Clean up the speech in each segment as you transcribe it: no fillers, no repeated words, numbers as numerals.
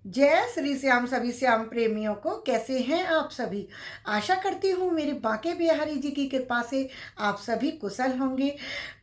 जय श्री श्याम सभी श्याम प्रेमियों को। कैसे हैं आप सभी? आशा करती हूँ मेरे बांके बिहारी जी की कृपा से आप सभी कुशल होंगे।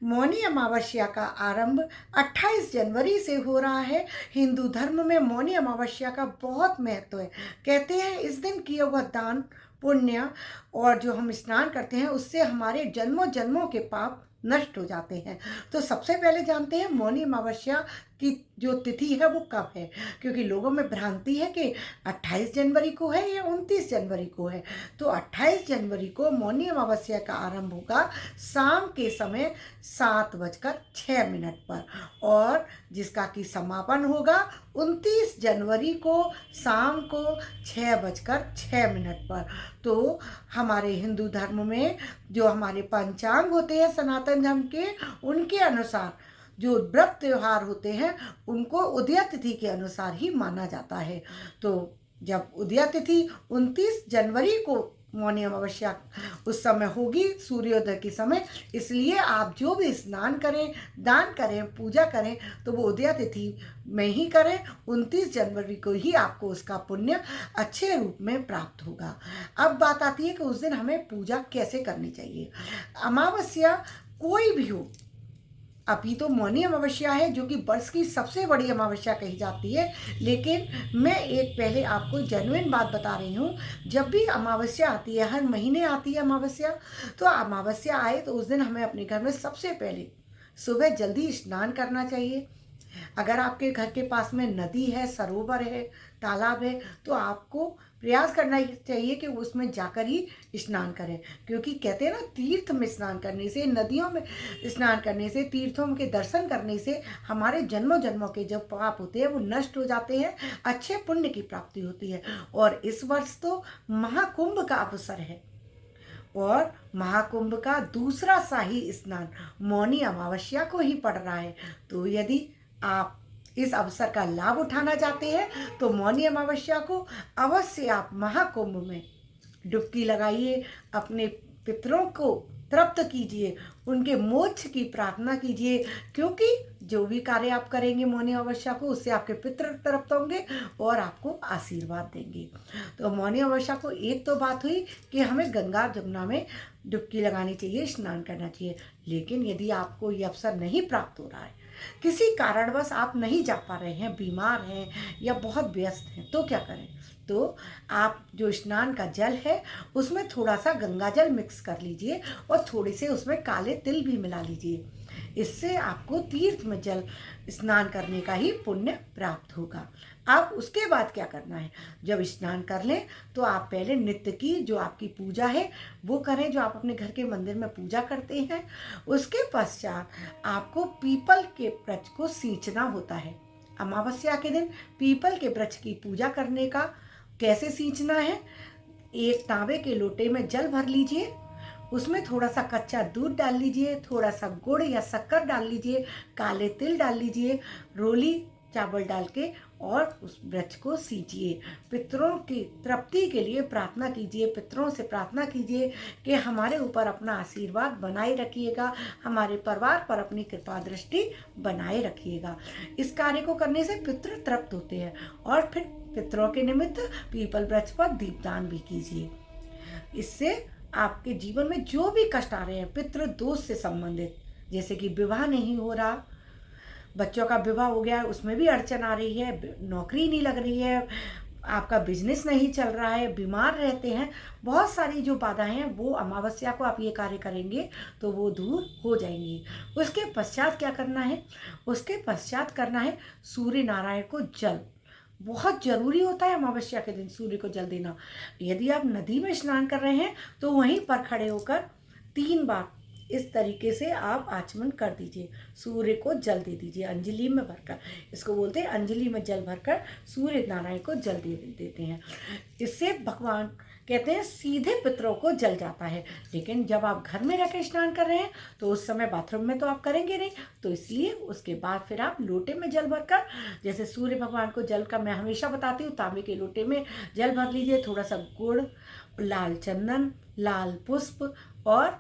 मौनी अमावस्या का आरंभ 28 जनवरी से हो रहा है। हिंदू धर्म में मौनी अमावस्या का बहुत महत्व है। कहते हैं इस दिन किया हुआ दान पुण्य और जो हम स्नान करते हैं उससे हमारे जन्मों जन्मों के पाप नष्ट हो जाते हैं। तो सबसे पहले जानते हैं मौनी अमावस्या की जो तिथि है वो कब है, क्योंकि लोगों में भ्रांति है कि 28 जनवरी को है या 29 जनवरी को है। तो 28 जनवरी को मौनी अमावस्या का आरंभ होगा शाम के समय 7:06 पर और जिसका कि समापन होगा 29 जनवरी को शाम को 6:06 पर। तो हमारे हिंदू धर्म में जो हमारे पंचांग होते हैं सनातन धर्म के, उनके अनुसार जो व्रत त्योहार होते हैं उनको उदय तिथि के अनुसार ही माना जाता है। तो जब उदय तिथि 29 जनवरी को मौनी अमावस्या उस समय होगी सूर्योदय के समय, इसलिए आप जो भी स्नान करें, दान करें, पूजा करें तो वो उदय तिथि में ही करें। 29 जनवरी को ही आपको उसका पुण्य अच्छे रूप में प्राप्त होगा। अब बात आती है कि उस दिन हमें पूजा कैसे करनी चाहिए। अमावस्या कोई भी हो, अभी तो मौनी अमावस्या है जो कि वर्ष की सबसे बड़ी अमावस्या कही जाती है, लेकिन मैं एक पहले आपको जेन्युइन बात बता रही हूँ। जब भी अमावस्या आती है, हर महीने आती है अमावस्या, तो अमावस्या आए तो उस दिन हमें अपने घर में सबसे पहले सुबह जल्दी स्नान करना चाहिए। अगर आपके घर के पास में नदी है, सरोवर है, तालाब है, तो आपको प्रयास करना चाहिए कि उसमें जाकर ही स्नान करें, क्योंकि कहते हैं ना तीर्थ में स्नान करने से, नदियों में स्नान करने से, तीर्थों के दर्शन करने से हमारे जन्मों जन्मों के जो पाप होते हैं वो नष्ट हो जाते हैं, अच्छे पुण्य की प्राप्ति होती है। और इस वर्ष तो महाकुंभ का अवसर है और महाकुंभ का दूसरा शाही स्नान मौनी अमावस्या को ही पड़ रहा है। तो यदि आप इस अवसर का लाभ उठाना चाहते हैं तो मौनी अमावस्या को अवश्य आप महाकुंभ में डुबकी लगाइए, अपने पितरों को तृप्त कीजिए, उनके मोक्ष की प्रार्थना कीजिए, क्योंकि जो भी कार्य आप करेंगे मौनी अमावस्या को उससे आपके पितर तृप्त होंगे और आपको आशीर्वाद देंगे। तो मौनी अमावस्या को एक तो बात हुई कि हमें गंगा जमुना में डुबकी लगानी चाहिए, स्नान करना चाहिए। लेकिन यदि आपको ये अवसर नहीं प्राप्त हो रहा है, किसी कारणवश आप नहीं जा पा रहे हैं, बीमार हैं या बहुत व्यस्त हैं, तो क्या करें? तो आप जो स्नान का जल है उसमें थोड़ा सा गंगा जल मिक्स कर लीजिए और थोड़े से उसमें काले तिल भी मिला लीजिए। इससे आपको तीर्थ में जल स्नान करने का ही पुण्य प्राप्त होगा। अब उसके बाद क्या करना है? जब स्नान कर लें तो आप पहले नित्य की जो आपकी पूजा है वो करें, जो आप अपने घर के मंदिर में पूजा करते हैं। उसके पश्चात आपको पीपल के वृक्ष को सींचना होता है। अमावस्या के दिन पीपल के वृक्ष की पूजा करने का कैसे सींचना है? एक तांबे के लोटे में जल भर लीजिए, उसमें थोड़ा सा कच्चा दूध डाल लीजिए, थोड़ा सा गुड़ या शक्कर डाल लीजिए, काले तिल डाल लीजिए, रोली चावल डाल के और उस वृक्ष को सींचिए। पितरों की तृप्ति के लिए प्रार्थना कीजिए, पितरों से प्रार्थना कीजिए कि हमारे ऊपर अपना आशीर्वाद बनाए रखिएगा, हमारे परिवार पर अपनी कृपा दृष्टि बनाए रखिएगा। इस कार्य को करने से पितृ तृप्त होते हैं और फिर पितरों के निमित्त पीपल वृक्ष पर दीपदान भी कीजिए। इससे आपके जीवन में जो भी कष्ट आ रहे हैं पितृ दोष से संबंधित, जैसे कि विवाह नहीं हो रहा, बच्चों का विवाह हो गया उसमें भी अड़चन आ रही है, नौकरी नहीं लग रही है, आपका बिजनेस नहीं चल रहा है, बीमार रहते हैं, बहुत सारी जो बाधाएं हैं वो अमावस्या को आप ये कार्य करेंगे तो वो दूर हो जाएंगी। उसके पश्चात क्या करना है? उसके पश्चात करना है सूर्य नारायण को जल। बहुत जरूरी होता है अमावस्या के दिन सूर्य को जल देना। यदि आप नदी में स्नान कर रहे हैं तो वहीं पर खड़े होकर 3 बार इस तरीके से आप आचमन कर दीजिए, सूर्य को जल दे दीजिए अंजलि में भरकर। इसको बोलते हैं अंजलि में जल भरकर सूर्य नारायण को जल दे देते हैं। इससे भगवान कहते हैं सीधे पितरों को जल जाता है। लेकिन जब आप घर में रहकर स्नान कर रहे हैं तो उस समय बाथरूम में तो आप करेंगे नहीं, तो इसलिए उसके बाद फिर आप लोटे में जल भरकर, जैसे सूर्य भगवान को जल का मैं हमेशा बताती हूँ, तांबे के लोटे में जल भर लीजिए, थोड़ा सा गुड़, लाल चंदन, लाल पुष्प और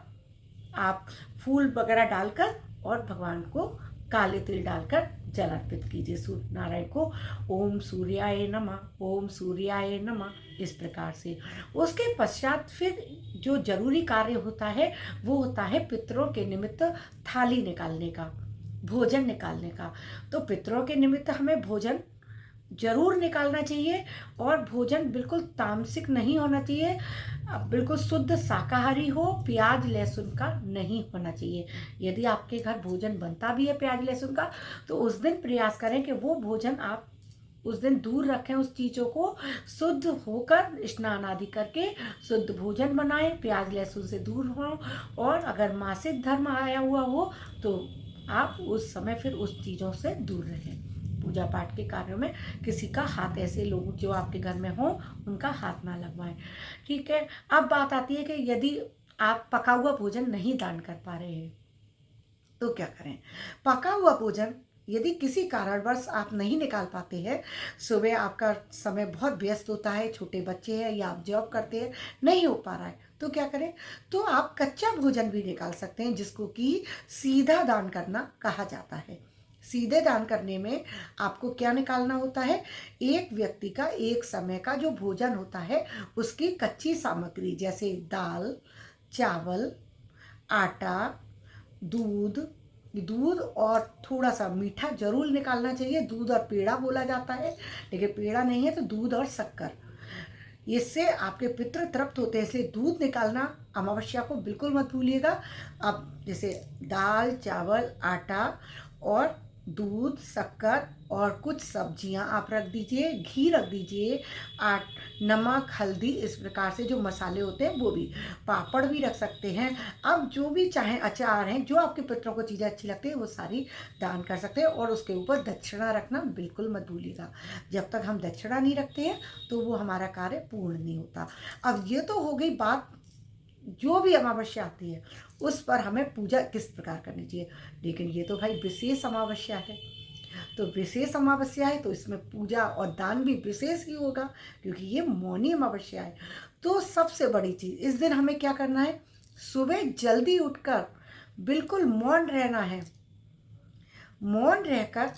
आप फूल वगैरह डालकर और भगवान को काले तिल डालकर जल अर्पित कीजिए सूर्य नारायण को। ओम सूर्याय नमः, ओम सूर्याय नमः, इस प्रकार से। उसके पश्चात फिर जो जरूरी कार्य होता है वो होता है पितरों के निमित्त थाली निकालने का, भोजन निकालने का। तो पितरों के निमित्त हमें भोजन जरूर निकालना चाहिए, और भोजन बिल्कुल तामसिक नहीं होना चाहिए, बिल्कुल शुद्ध शाकाहारी हो, प्याज लहसुन का नहीं होना चाहिए। यदि आपके घर भोजन बनता भी है प्याज लहसुन का, तो उस दिन प्रयास करें कि वो भोजन आप उस दिन दूर रखें उस चीज़ों को, शुद्ध होकर स्नान आदि करके शुद्ध भोजन बनाएं, प्याज लहसुन से दूर हों। और अगर मासिक धर्म आया हुआ हो तो आप उस समय फिर उस चीज़ों से दूर रहें। पूजा पाठ के कार्यों में किसी का हाथ, ऐसे लोग जो आपके घर में हों उनका हाथ ना लगवाएं। ठीक है। अब बात आती है कि यदि आप पका हुआ भोजन नहीं दान कर पा रहे हैं तो क्या करें। पका हुआ भोजन यदि किसी कारणवश आप नहीं निकाल पाते हैं, सुबह आपका समय बहुत व्यस्त होता है, छोटे बच्चे हैं या आप जॉब करते हैं, नहीं हो पा रहा है, तो क्या करें। तो आप कच्चा भोजन भी निकाल सकते हैं, जिसको कि सीधा दान करना कहा जाता है। सीधे दान करने में आपको क्या निकालना होता है, एक व्यक्ति का एक समय का जो भोजन होता है उसकी कच्ची सामग्री, जैसे दाल, चावल, आटा, दूध, दूध और थोड़ा सा मीठा जरूर निकालना चाहिए। दूध और पेड़ा बोला जाता है, लेकिन पेड़ा नहीं है तो दूध और शक्कर, इससे आपके पितृ तृप्त होते हैं, इसलिए दूध निकालना अमावस्या को बिल्कुल मत भूलिएगा। अब जैसे दाल, चावल, आटा और दूध, शक्कर और कुछ सब्जियां आप रख दीजिए, घी रख दीजिए, नमक, हल्दी, इस प्रकार से जो मसाले होते हैं वो भी, पापड़ भी रख सकते हैं। अब जो भी चाहें, अचार हैं, जो आपके पितरों को चीज़ें अच्छी लगती है वो सारी दान कर सकते हैं। और उसके ऊपर दक्षिणा रखना बिल्कुल मत भूलिएगा। जब तक हम दक्षिणा नहीं रखते हैं तो वो हमारा कार्य पूर्ण नहीं होता। अब ये तो हो गई बात, जो भी अमावस्या आती है उस पर हमें पूजा किस प्रकार करनी चाहिए। लेकिन ये तो भाई विशेष अमावस्या है, तो विशेष अमावस्या है तो इसमें पूजा और दान भी विशेष ही होगा, क्योंकि ये मौनी अमावस्या है। तो सबसे बड़ी चीज़ इस दिन हमें क्या करना है, सुबह जल्दी उठकर बिल्कुल मौन रहना है। मौन रहकर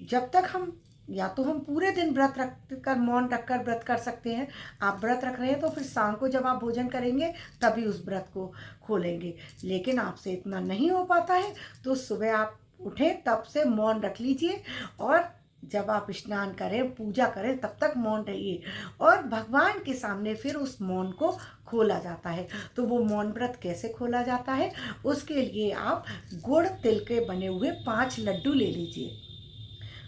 जब तक हम, या तो हम पूरे दिन व्रत रख कर, मौन रखकर व्रत कर सकते हैं। आप व्रत रख रहे हैं तो फिर शाम को जब आप भोजन करेंगे तभी उस व्रत को खोलेंगे। लेकिन आपसे इतना नहीं हो पाता है तो सुबह आप उठें तब से मौन रख लीजिए, और जब आप स्नान करें, पूजा करें, तब तक मौन रहिए। और भगवान के सामने फिर उस मौन को खोला जाता है। तो वो मौन व्रत कैसे खोला जाता है, उसके लिए आप गुड़ तिल के बने हुए 5 लड्डू ले लीजिए।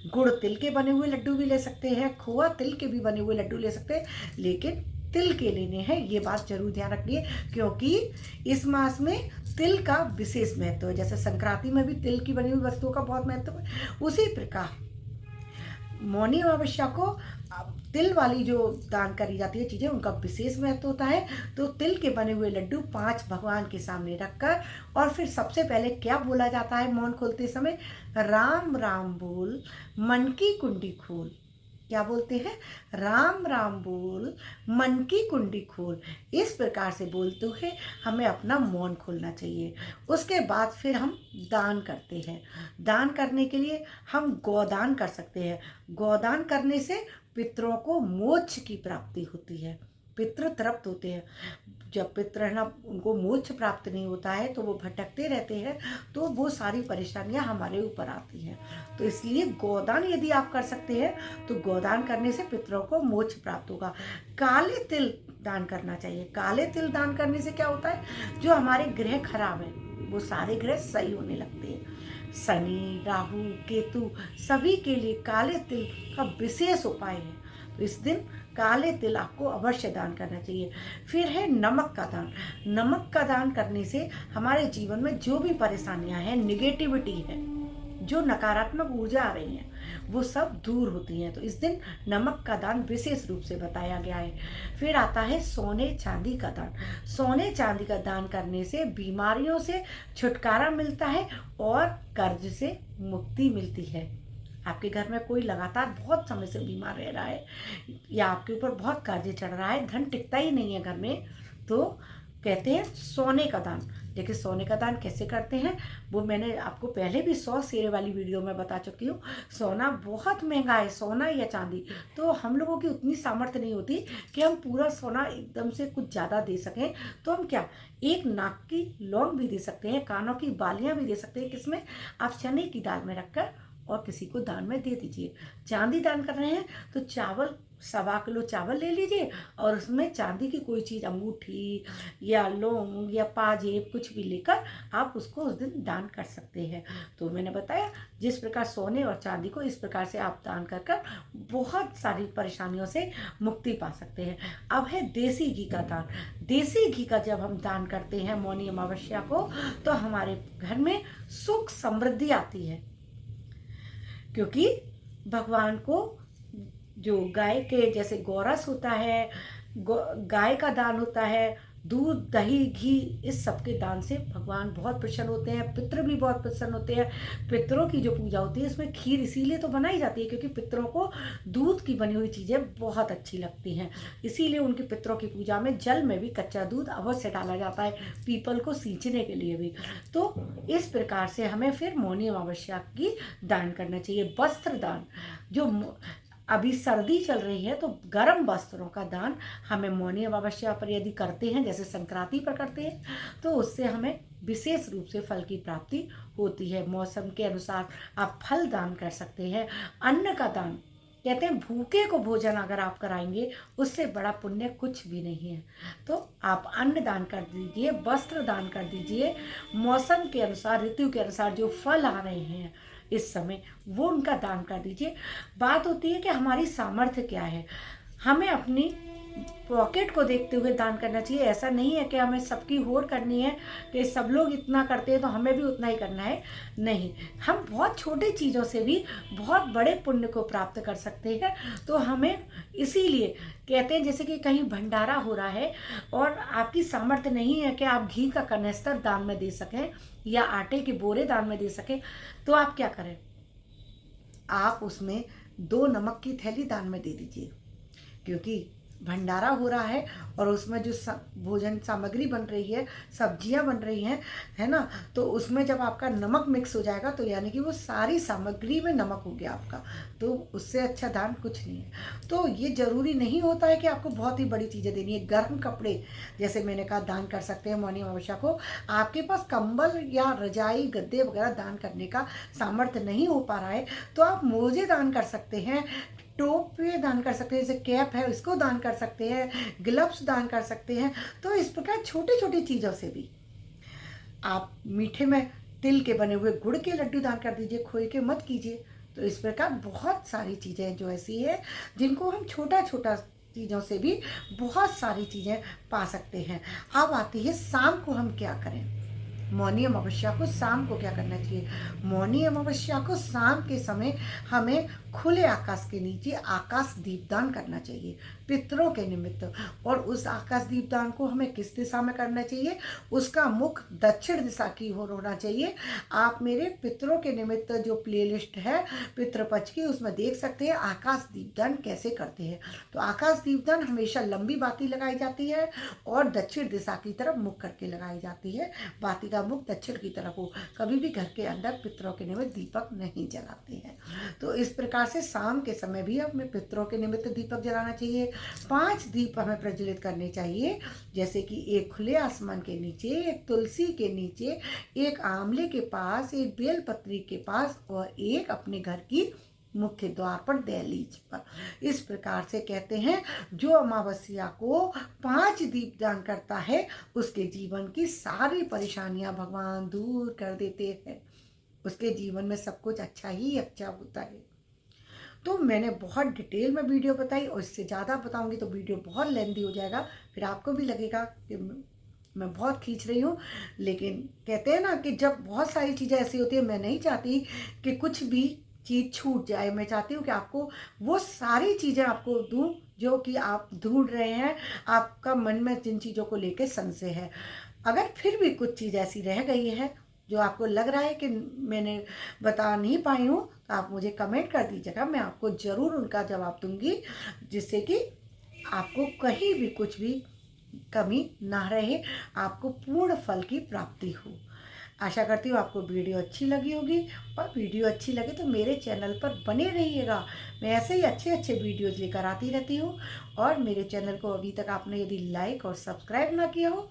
गुड़ तिल के बने हुए लड्डू भी ले सकते हैं, खोआ तिल के भी बने हुए लड्डू ले सकते हैं, लेकिन तिल के लेने हैं, ये बात जरूर ध्यान रखिए। क्योंकि इस मास में तिल का विशेष महत्व है। जैसे संक्रांति में भी तिल की बनी हुई वस्तुओं का बहुत महत्व है, उसी प्रकार मौनी अमावस्या को तिल वाली जो दान करी जाती है चीज़ें, उनका विशेष महत्व होता है। तो तिल के बने हुए लड्डू 5 भगवान के सामने रखकर, और फिर सबसे पहले क्या बोला जाता है मौन खोलते समय, राम राम बोल मन की कुंडी खोल। क्या बोलते हैं, राम राम बोल मन की कुंडी खोल। इस प्रकार से बोलते हुए हमें अपना मौन खोलना चाहिए। उसके बाद फिर हम दान करते हैं। दान करने के लिए हम गोदान कर सकते हैं। गोदान करने से पितरों को मोक्ष की प्राप्ति होती है, पितृ तृप्त होते हैं। जब पितृ है ना, उनको मोक्ष प्राप्त नहीं होता है तो वो भटकते रहते हैं, तो वो सारी परेशानियां हमारे ऊपर आती हैं। तो इसलिए गोदान यदि आप कर सकते हैं तो गोदान करने से पितरों को मोक्ष प्राप्त होगा। काले तिल दान करना चाहिए। काले तिल दान करने से क्या होता है, जो हमारे ग्रह खराब है वो सारे ग्रह सही होने लगते हैं। शनि, राहु, केतु, सभी के लिए काले तिल का विशेष उपाय है। तो इस दिन काले तिल आपको अवश्य दान करना चाहिए। फिर है नमक का दान। नमक का दान करने से हमारे जीवन में जो भी परेशानियां हैं, निगेटिविटी है, जो नकारात्मक ऊर्जा आ रही है, वो सब दूर होती हैं। तो इस दिन नमक का दान विशेष रूप से बताया गया है। फिर आता है सोने चांदी का दान। सोने चांदी का दान करने से बीमारियों से छुटकारा मिलता है और कर्ज से मुक्ति मिलती है। आपके घर में कोई लगातार बहुत समय से बीमार रह रहा है, या आपके ऊपर बहुत कर्ज चढ़ रहा है, धन टिकता ही नहीं है घर में, तो कहते हैं सोने का दान। देखिए सोने का दान कैसे करते हैं वो मैंने आपको पहले भी 100 शेरे वाली वीडियो में बता चुकी हूँ। सोना बहुत महंगा है, सोना या चांदी, तो हम लोगों की उतनी सामर्थ्य नहीं होती कि हम पूरा सोना एकदम से कुछ ज़्यादा दे सकें। तो हम क्या, एक नाक की लौंग भी दे सकते हैं, कानों की बालियाँ भी दे सकते हैं। किसमें? आप चने की दाल में रखकर और किसी को दान में दे दीजिए। चांदी दान कर रहे हैं तो चावल, 1.25 किलो चावल ले लीजिए और उसमें चांदी की कोई चीज़, अंगूठी या लौंग या पाजेब कुछ भी लेकर आप उसको उस दिन दान कर सकते हैं। तो मैंने बताया जिस प्रकार सोने और चांदी को इस प्रकार से आप दान कर कर बहुत सारी परेशानियों से मुक्ति पा सकते हैं। अब है देसी घी का दान। देसी घी का जब हम दान करते हैं मौनी अमावस्या को, तो हमारे घर में सुख समृद्धि आती है, क्योंकि भगवान को जो गाय के जैसे गोरस होता है, गाय का दान होता है, दूध दही घी, इस सब के दान से भगवान बहुत प्रसन्न होते हैं। पितृ भी बहुत प्रसन्न होते हैं। पितरों की जो पूजा होती है इसमें खीर इसीलिए तो बनाई जाती है क्योंकि पितरों को दूध की बनी हुई चीज़ें बहुत अच्छी लगती हैं। इसीलिए उनके पितरों की पूजा में जल में भी कच्चा दूध अवश्य डाला जाता है, पीपल को सींचने के लिए भी। तो इस प्रकार से हमें फिर मौनी अमावस्या की दान करना चाहिए। वस्त्र दान, जो अभी सर्दी चल रही है तो गर्म वस्त्रों का दान हमें मौनी अमावस्या पर यदि करते हैं, जैसे संक्रांति पर करते हैं, तो उससे हमें विशेष रूप से फल की प्राप्ति होती है। मौसम के अनुसार आप फल दान कर सकते हैं। अन्न का दान, कहते हैं भूखे को भोजन अगर आप कराएंगे उससे बड़ा पुण्य कुछ भी नहीं है। तो आप अन्न दान कर दीजिए, वस्त्र दान कर दीजिए। मौसम के अनुसार, ऋतु के अनुसार जो फल आ रहे हैं इस समय, वो उनका दान कर दीजिए। बात होती है कि हमारी सामर्थ्य क्या है, हमें अपनी पॉकेट को देखते हुए दान करना चाहिए। ऐसा नहीं है कि हमें सबकी होड़ करनी है कि सब लोग इतना करते हैं तो हमें भी उतना ही करना है, नहीं। हम बहुत छोटी चीज़ों से भी बहुत बड़े पुण्य को प्राप्त कर सकते हैं। तो हमें इसीलिए कहते हैं, जैसे कि कहीं भंडारा हो रहा है और आपकी सामर्थ्य नहीं है कि आप घी का कनस्तर दान में दे सकें या आटे के बोरे दान में दे सकें, तो आप क्या करें, आप उसमें 2 नमक की थैली दान में दे दीजिए। क्योंकि भंडारा हो रहा है और उसमें जो भोजन सामग्री बन रही है, सब्जियां बन रही हैं, है ना, तो उसमें जब आपका नमक मिक्स हो जाएगा तो यानी कि वो सारी सामग्री में नमक हो गया आपका, तो उससे अच्छा दान कुछ नहीं है। तो ये ज़रूरी नहीं होता है कि आपको बहुत ही बड़ी चीज़ें देनी है। गर्म कपड़े, जैसे मैंने कहा, दान कर सकते हैं मौनी अमावस्या को। आपके पास कंबल या रजाई गद्दे वगैरह दान करने का सामर्थ्य नहीं हो पा रहा है तो आप मोजे दान कर सकते हैं, टोपी दान कर सकते हैं, जैसे कैप है इसको दान कर सकते हैं, ग्लव्स दान कर सकते हैं। तो इस प्रकार छोटी छोटी चीज़ों से भी आप, मीठे में तिल के बने हुए गुड़ के लड्डू दान कर दीजिए, खोए के मत कीजिए। तो इस प्रकार बहुत सारी चीज़ें जो ऐसी है जिनको हम छोटा छोटा चीज़ों से भी बहुत सारी चीज़ें पा सकते हैं। अब आती है शाम को हम क्या करें। मौनी अमावस्या को शाम को क्या करना चाहिए। मौनी अमावस्या को शाम के समय हमें खुले आकाश के नीचे आकाश दीपदान करना चाहिए पितरों के निमित्त। और उस आकाश दीपदान को हमें किस दिशा में करना चाहिए, उसका मुख दक्षिण दिशा की ओर होना चाहिए। आप मेरे पितरों के निमित्त जो प्लेलिस्ट है पितृपक्ष की, उसमें देख सकते हैं आकाश दीपदान कैसे करते हैं। तो आकाश दीपदान हमेशा लंबी बाती लगाई जाती है और दक्षिण दिशा की तरफ मुख करके लगाई जाती है। बाती का मुख दक्षिण की तरफ हो। कभी भी घर के अंदर पितरों के निमित्त दीपक नहीं जलाते हैं। तो इस प्रकार से शाम के समय भी हमें पितरों के निमित्त दीपक जलाना चाहिए। 5 दीप हमें प्रज्वलित करने चाहिए, जैसे कि एक खुले आसमान के नीचे, एक तुलसी के नीचे, एक आंवले के पास, एक बेलपत्री के पास और एक अपने घर की मुख्य द्वार पर, दहलीज पर। इस प्रकार से कहते हैं जो अमावस्या को 5 दीप दान करता है उसके जीवन की सारी परेशानियां भगवान दूर कर देते हैं। उसके जीवन में सब कुछ अच्छा ही अच्छा होता है। तो मैंने बहुत डिटेल में वीडियो बताई और इससे ज़्यादा बताऊंगी तो वीडियो बहुत लेंथी हो जाएगा, फिर आपको भी लगेगा कि मैं बहुत खींच रही हूँ। लेकिन कहते हैं ना कि जब बहुत सारी चीज़ें ऐसी होती है, मैं नहीं चाहती कि कुछ भी चीज़ छूट जाए। मैं चाहती हूँ कि आपको वो सारी चीज़ें आपको दूँ जो कि आप ढूंढ रहे हैं, आपका मन में जिन चीज़ों को लेकर संशय है। अगर फिर भी कुछ चीज़ ऐसी रह गई है जो आपको लग रहा है कि मैंने बता नहीं पाई हूँ, तो आप मुझे कमेंट कर दीजिएगा, मैं आपको ज़रूर उनका जवाब दूंगी, जिससे कि आपको कहीं भी कुछ भी कमी ना रहे, आपको पूर्ण फल की प्राप्ति हो। आशा करती हूँ आपको वीडियो अच्छी लगी होगी, और वीडियो अच्छी लगे तो मेरे चैनल पर बने रहिएगा। मैं ऐसे ही अच्छे अच्छे वीडियोज़ लेकर आती रहती हूँ। और मेरे चैनल को अभी तक आपने यदि लाइक और सब्सक्राइब ना किया हो